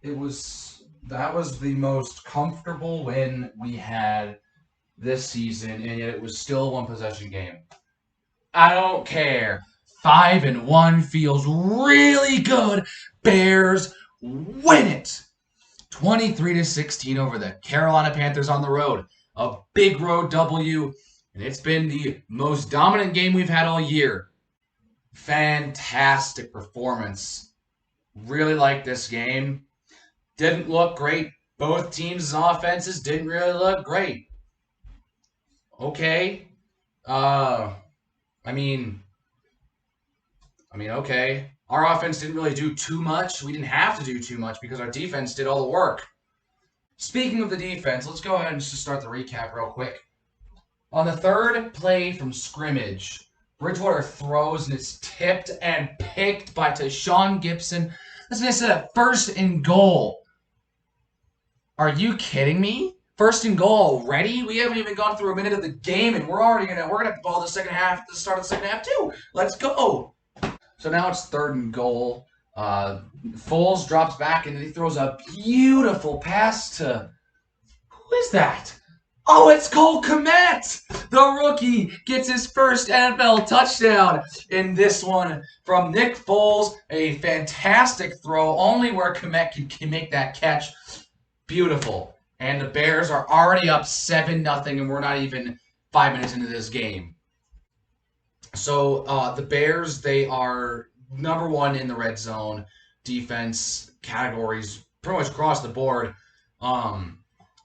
That was the most comfortable win we had this season, and yet it was still a one possession game. I don't care. 5-1 feels really good. Bears win it. 23-16 over the Carolina Panthers on the road. A big road W, and it's been the most dominant game we've had all year. Fantastic performance. Really like this game. Didn't look great. Both teams' offenses didn't really look great. Okay. Uh, I mean, okay. Our offense didn't really do too much. We didn't have to do too much because our defense did all the work. Speaking of the defense, let's go ahead and just start the recap real quick. On the third play from scrimmage, Bridgewater throws and it's tipped and picked by Tashawn Gibson. That's what I said at 1st and goal. Are you kidding me? 1st and goal already? We haven't even gone through a minute of the game, and we're gonna have the ball the second half, the start of the second half too. Let's go. So now it's 3rd and goal. Foles drops back and he throws a beautiful pass to who is that? Oh, it's Cole Kmet! The rookie gets his first NFL touchdown in this one from Nick Foles. A fantastic throw, only where Kmet can make that catch. Beautiful. And the Bears are already up 7-0, and we're not even 5 minutes into this game. So the Bears, they are #1 in the red zone defense categories pretty much across the board.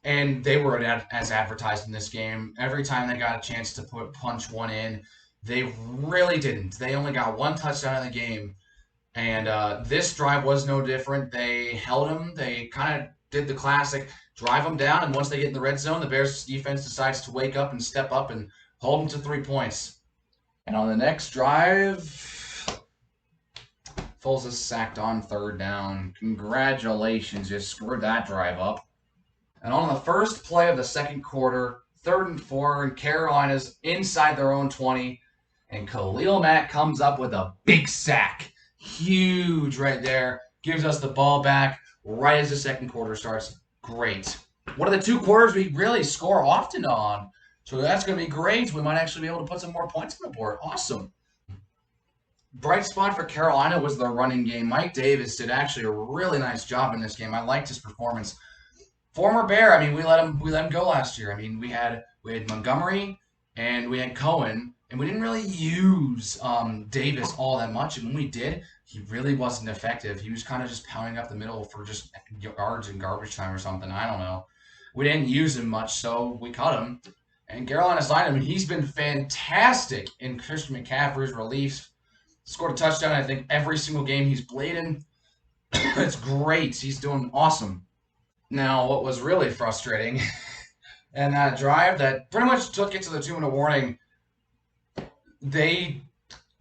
And they were as advertised in this game. Every time they got a chance to punch one in, they really didn't. They only got 1 touchdown in the game. And this drive was no different. They held them. They kind of did the classic drive them down. And once they get in the red zone, the Bears defense decides to wake up and step up and hold them to 3 points. And on the next drive, Foles is sacked on 3rd down. Congratulations, you screwed that drive up. And on the first play of the second quarter, 3rd and 4, and Carolina's inside their own 20, and Khalil Mack comes up with a big sack. Huge right there. Gives us the ball back right as the second quarter starts. Great. One of the 2 quarters we really score often on. So that's going to be great. We might actually be able to put some more points on the board. Awesome. Bright spot for Carolina was the running game. Mike Davis did actually a really nice job in this game. I liked his performance. Former Bear, I mean, we let him go last year. I mean, we had Montgomery and we had Cohen, and we didn't really use Davis all that much. And when we did, he really wasn't effective. He was kind of just pounding up the middle for just yards and garbage time or something. I don't know. We didn't use him much, so we cut him. And Carolina's line, I mean, he's been fantastic in Christian McCaffrey's relief. Scored a touchdown, I think, every single game he's played in. It's great. He's doing awesome. Now, what was really frustrating, and that drive that pretty much took it to the 2-minute warning, they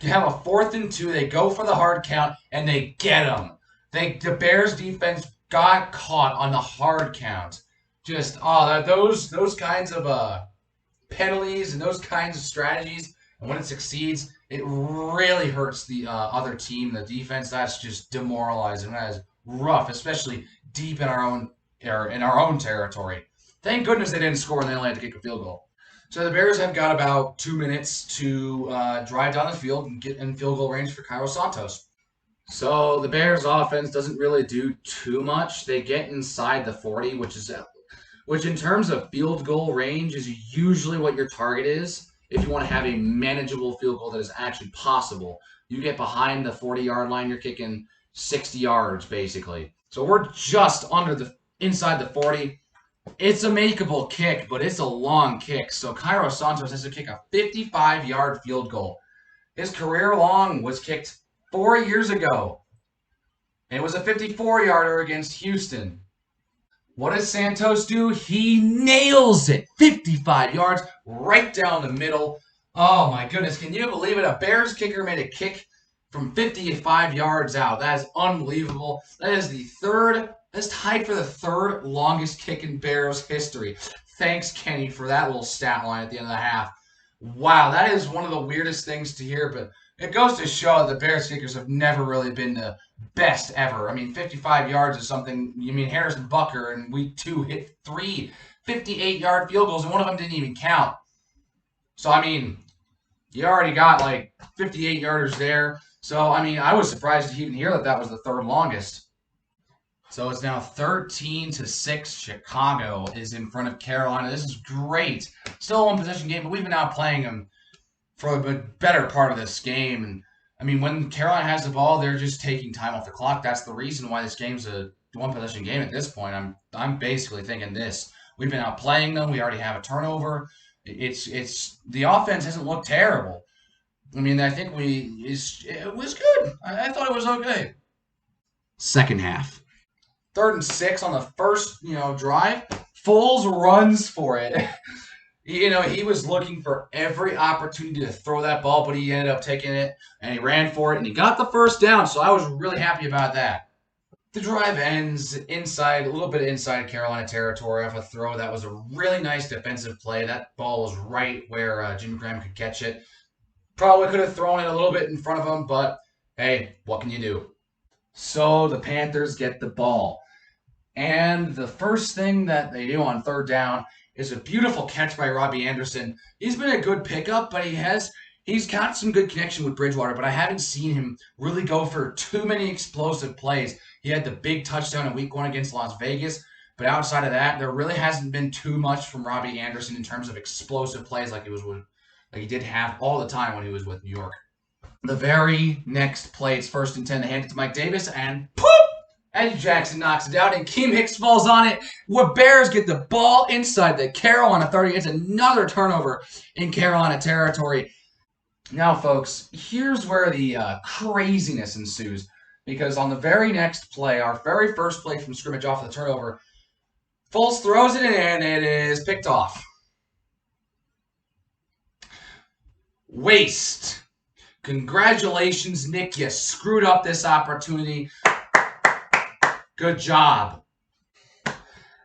have a 4th and 2. They go for the hard count, and they get them. The Bears defense got caught on the hard count. Just, those kinds of penalties and those kinds of strategies, and when it succeeds, it really hurts the other team, the defense. That's just demoralizing. That is rough, especially deep in our own territory. Thank goodness they didn't score and they only had to kick a field goal. So the Bears have got about 2 minutes to drive down the field and get in field goal range for Cairo Santos. So the Bears offense doesn't really do too much. They get inside the 40, which in terms of field goal range is usually what your target is. If you want to have a manageable field goal that is actually possible, you get behind the 40-yard line, you're kicking 60 yards basically. So we're just inside the 40. It's a makeable kick, but it's a long kick. So Cairo Santos has to kick a 55-yard field goal. His career long was kicked 4 years ago. And it was a 54-yarder against Houston. What does Santos do? He nails it. 55 yards right down the middle. Oh, my goodness. Can you believe it? A Bears kicker made a kick from 55 yards out. That is unbelievable. That is that's tied for the 3rd longest kick in Bears history. Thanks, Kenny, for that little stat line at the end of the half. Wow, that is one of the weirdest things to hear, but it goes to show that the Bears kickers have never really been the best ever. I mean, 55 yards is something. You mean Harrison Butker in week 2 hit 3 58-yard field goals, and one of them didn't even count. So, I mean, you already got like 58 yarders there. So, I mean, I was surprised to even hear that that was the third longest. So it's now 13-6. Chicago is in front of Carolina. This is great. Still a one-possession game, but we've been out playing them for a better part of this game. And I mean, when Carolina has the ball, they're just taking time off the clock. That's the reason why this game's a one-possession game at this point. I'm basically thinking this. We've been out playing them. We already have a turnover. It's the offense hasn't looked terrible. I mean, I think it was good. I thought it was okay. Second half. 3rd and 6 on the first, drive. Foles runs for it. He was looking for every opportunity to throw that ball, but he ended up taking it, and he ran for it, and he got the first down, so I was really happy about that. The drive ends a little bit inside Carolina territory off a throw. That was a really nice defensive play. That ball was right where Jimmy Graham could catch it. Probably could have thrown it a little bit in front of him, but hey, what can you do? So the Panthers get the ball. And the first thing that they do on 3rd down is a beautiful catch by Robbie Anderson. He's been a good pickup, but he's got some good connection with Bridgewater, but I haven't seen him really go for too many explosive plays. He had the big touchdown in week 1 against Las Vegas, but outside of that, there really hasn't been too much from Robbie Anderson in terms of explosive plays like he did have all the time when he was with New York. The very next play, it's 1st and 10. They hand it to Mike Davis, and poof! Eddie Jackson knocks it out, and Keem Hicks falls on it. Where Bears get the ball inside the Carolina 30. It's another turnover in Carolina territory. Now, folks, here's where the craziness ensues. Because on the very next play, our very first play from scrimmage off the turnover, Foles throws it in, and it is picked off. Waste. Congratulations, Nick. You screwed up this opportunity. Good job.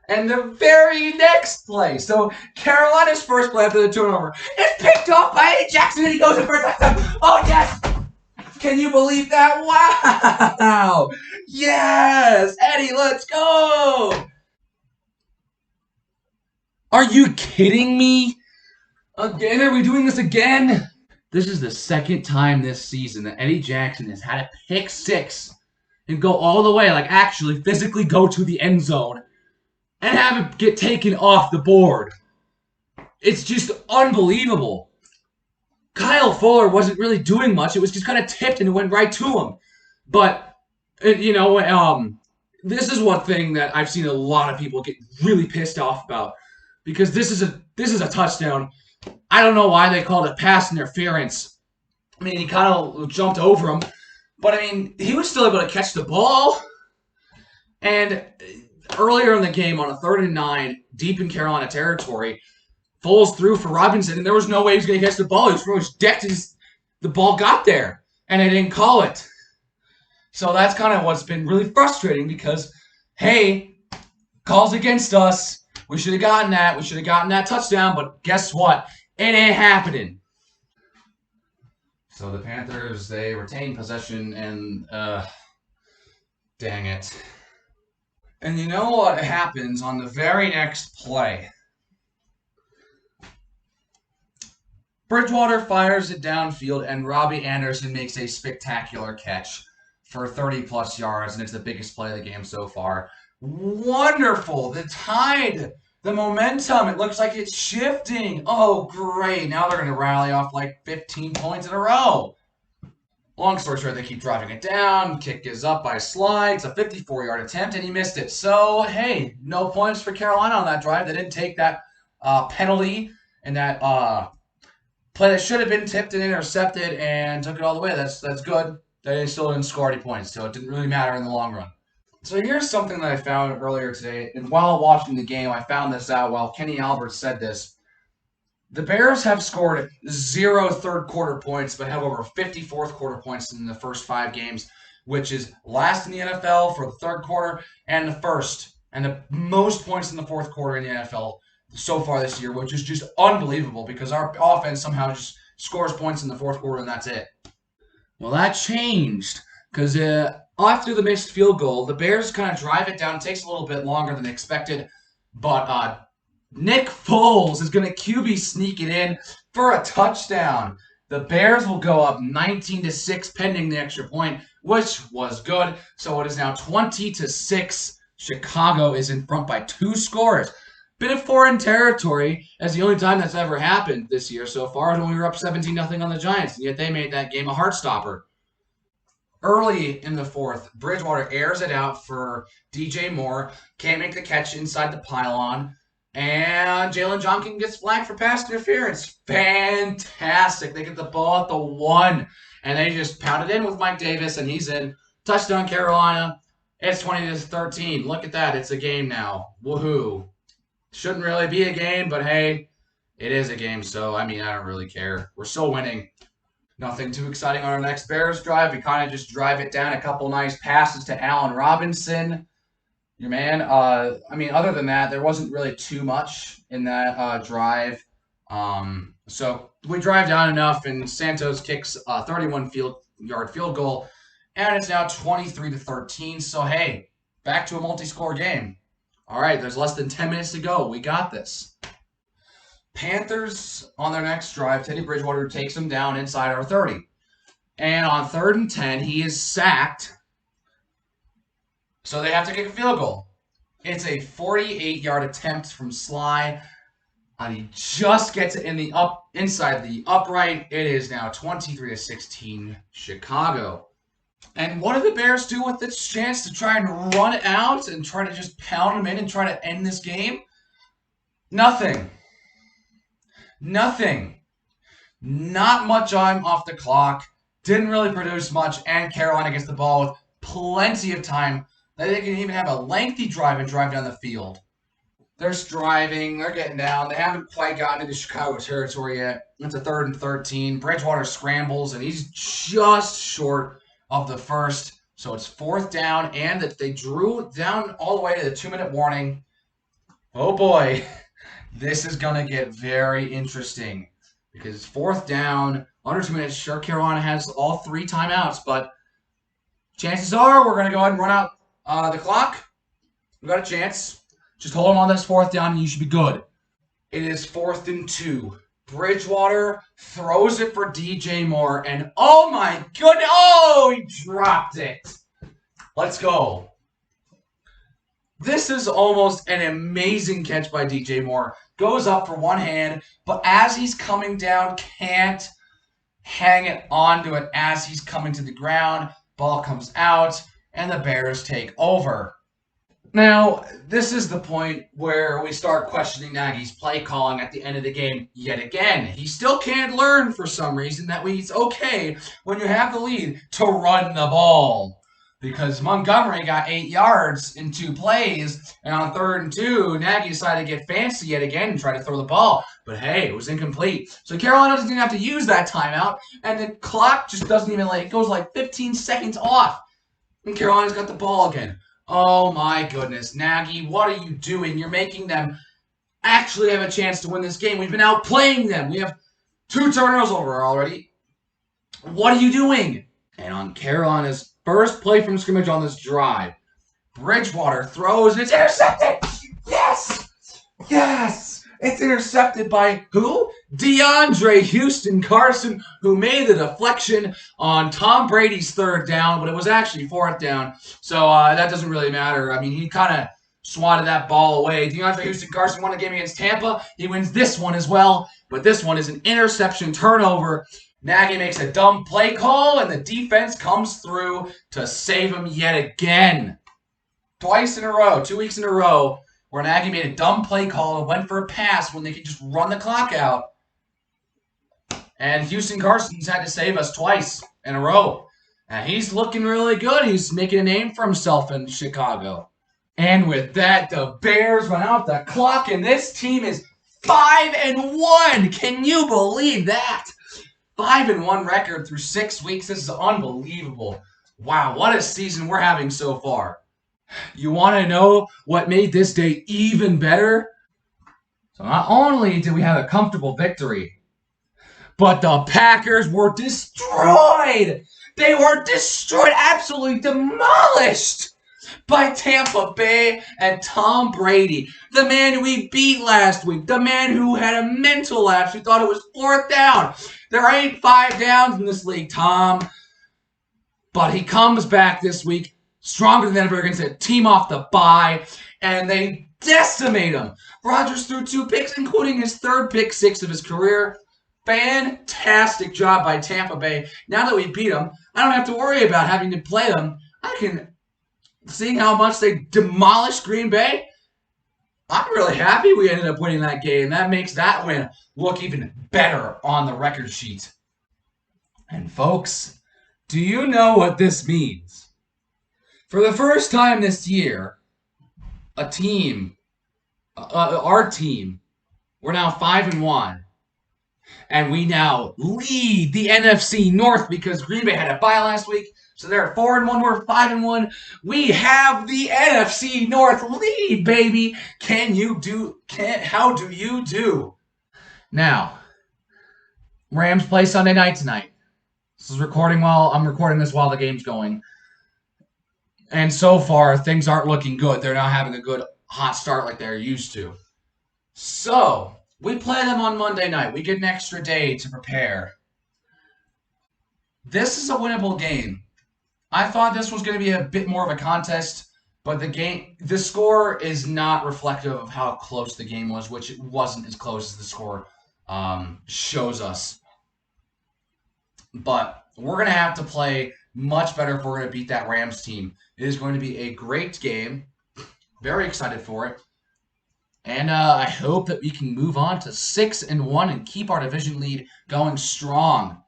And the very next play, so Carolina's first play after the turnover, is picked off by Eddie Jackson, and he goes in for a touchdown. Oh, yes! Can you believe that? Wow! Yes! Eddie, let's go! Are you kidding me? Again? Are we doing this again? This is the second time this season that Eddie Jackson has had a pick 6 and go all the way, like actually physically go to the end zone and have it get taken off the board. It's just unbelievable. Kyle Fuller wasn't really doing much. It was just kind of tipped and it went right to him. But, this is one thing that I've seen a lot of people get really pissed off about. Because this is a touchdown. I don't know why they called it pass interference. I mean, he kind of jumped over him. But, I mean, he was still able to catch the ball. And earlier in the game, on a 3rd and 9, deep in Carolina territory, Foles threw for Robinson, and there was no way he was going to catch the ball. He was pretty much decked. The ball got there, and they didn't call it. So that's kind of what's been really frustrating because, hey, calls against us. We should have gotten that. We should have gotten that touchdown, but guess what? It ain't happening. So the Panthers, they retain possession, and dang it. And you know what happens on the very next play? Bridgewater fires it downfield, and Robbie Anderson makes a spectacular catch for 30-plus yards, and it's the biggest play of the game so far. Wonderful! The tide, the momentum, it looks like it's shifting. Oh, great. Now they're going to rally off like 15 points in a row. Long story short, they keep driving it down. Kick is up by Slide. It's a 54-yard attempt, and he missed it. So, hey, no points for Carolina on that drive. They didn't take that penalty and that play that should have been tipped and intercepted and took it all the way. That's good. They still didn't score any points, so it didn't really matter in the long run. So here's something that I found earlier today. And while watching the game, I found this out while Kenny Albert said this. The Bears have scored 0 third-quarter points, but have over 50 fourth-quarter points in the first 5 games, which is last in the NFL for the third quarter and the first, and the most points in the fourth quarter in the NFL so far this year, which is just unbelievable because our offense somehow just scores points in the fourth quarter and that's it. Well, that changed because after the missed field goal, the Bears kind of drive it down. It takes a little bit longer than expected, but Nick Foles is going to QB sneak it in for a touchdown. The Bears will go up 19-6 pending the extra point, which was good. So it is now 20-6. Chicago is in front by 2 scores. Bit of foreign territory, as the only time that's ever happened this year so far is when we were up 17-0 on the Giants, and yet they made that game a heartstopper. Early in the fourth, Bridgewater airs it out for DJ Moore. Can't make the catch inside the pylon. And Jalen Johnson gets flagged for pass interference. Fantastic. They get the ball at the 1. And they just pound it in with Mike Davis, and he's in. Touchdown, Carolina. It's 20-13. Look at that. It's a game now. Woohoo. Shouldn't really be a game, but hey, it is a game. So, I mean, I don't really care. We're still winning. Nothing too exciting on our next Bears drive. We kind of just drive it down. A couple nice passes to Allen Robinson. Your man. I mean, other than that, there wasn't really too much in that drive. So we drive down enough, and Santos kicks a 31-yard field goal, and it's now 23-13. So, hey, back to a multi-score game. All right, there's less than 10 minutes to go. We got this. Panthers on their next drive, Teddy Bridgewater takes them down inside our 30. And on 3rd and 10, he is sacked. So they have to kick a field goal. It's a 48-yard attempt from Sly. And he just gets it inside the upright. It is now 23-16 Chicago. And what do the Bears do with this chance to try and run it out and try to just pound them in and try to end this game? Nothing. Nothing. Not much time off the clock. Didn't really produce much. And Carolina gets the ball with plenty of time. They can even have a lengthy drive and drive down the field. They're striving. They're getting down. They haven't quite gotten into Chicago territory yet. It's a 3rd and 13. Bridgewater scrambles, and he's just short of the first. So it's 4th down, and they drew down all the way to the 2-minute warning. Oh, boy. This is going to get very interesting because it's 4th down, under 2 minutes. Sure, Carolina has all 3 timeouts, but chances are we're going to go ahead and run out the clock. We got a chance. Just hold on this 4th down, and you should be good. It is 4th and 2. Bridgewater throws it for DJ Moore, and oh my goodness, oh, he dropped it. Let's go. This is almost an amazing catch by DJ Moore. Goes up for one hand, but as he's coming down, can't hang it onto it as he's coming to the ground. Ball comes out, and the Bears take over. Now, this is the point where we start questioning Nagy's play calling at the end of the game yet again. He still can't learn for some reason that it's okay when you have the lead to run the ball. Because Montgomery got 8 yards in 2 plays, and on 3rd and 2, Nagy decided to get fancy yet again and try to throw the ball. But hey, it was incomplete. So Carolina doesn't even have to use that timeout, and the clock just doesn't even, it goes like 15 seconds off. And Carolina's got the ball again. Oh my goodness, Nagy, what are you doing? You're making them actually have a chance to win this game. We've been outplaying them. We have 2 turnovers over already. What are you doing? And on Carolina's first play from scrimmage on this drive, Bridgewater throws, and it's intercepted! Yes! Yes! It's intercepted by who? DeAndre Houston Carson, who made the deflection on Tom Brady's 3rd down, but it was actually 4th down, so that doesn't really matter. I mean, he kind of swatted that ball away. DeAndre Houston Carson won a game against Tampa. He wins this one as well, but this one is an interception turnover. Nagy makes a dumb play call, and the defense comes through to save him yet again. Twice in a row, 2 weeks in a row, where Nagy made a dumb play call and went for a pass when they could just run the clock out. And Houston Carson's had to save us twice in a row. And he's looking really good. He's making a name for himself in Chicago. And with that, the Bears run out the clock, and this team is 5-1. Can you believe that? 5-1 record through 6 weeks. This is unbelievable. Wow, what a season we're having so far. You want to know what made this day even better? So not only did we have a comfortable victory, but the Packers were destroyed. They were destroyed, absolutely demolished by Tampa Bay and Tom Brady, the man who we beat last week, the man who had a mental lapse, who thought it was 4th down. There ain't 5 downs in this league, Tom. But he comes back this week stronger than ever against a team off the bye, and they decimate him. Rodgers threw 2 picks, including his 3rd pick 6 of his career. Fantastic job by Tampa Bay. Now that we beat them, I don't have to worry about having to play them. I can, seeing how much they demolished Green Bay, I'm really happy we ended up winning that game. That makes that win look even better on the record sheet. And folks, do you know what this means? For the first time this year, our team, we're now 5-1. And we now lead the NFC North because Green Bay had a bye last week. So they're 4-1, we're 5-1. We have the NFC North lead, baby. How do you do? Now, Rams play Sunday night tonight. I'm recording this while the game's going. And so far, things aren't looking good. They're not having a good hot start like they're used to. So, we play them on Monday night. We get an extra day to prepare. This is a winnable game. I thought this was going to be a bit more of a contest, but the score is not reflective of how close the game was, which it wasn't as close as the score shows us. But we're going to have to play much better if we're going to beat that Rams team. It is going to be a great game. Very excited for it. And I hope that we can move on to 6-1 and keep our division lead going strong.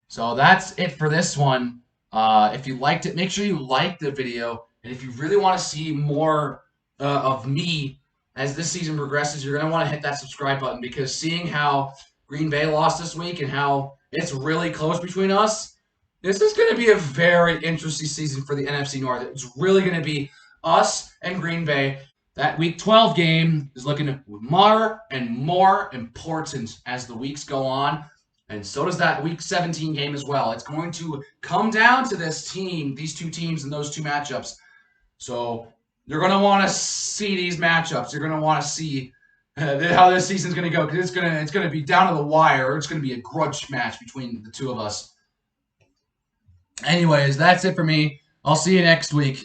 So that's it for this one. If you liked it, make sure you like the video. And if you really want to see more of me as this season progresses, you're going to want to hit that subscribe button, because seeing how Green Bay lost this week and how it's really close between us, this is going to be a very interesting season for the NFC North. It's really going to be us and Green Bay. That Week 12 game is looking more and more important as the weeks go on. And so does that Week 17 game as well. It's going to come down to these two teams and those 2 matchups. So you're going to want to see these matchups. You're going to want to see how this season's going to go, because it's going to be down to the wire. It's going to be a grudge match between the 2 of us. Anyways, that's it for me. I'll see you next week.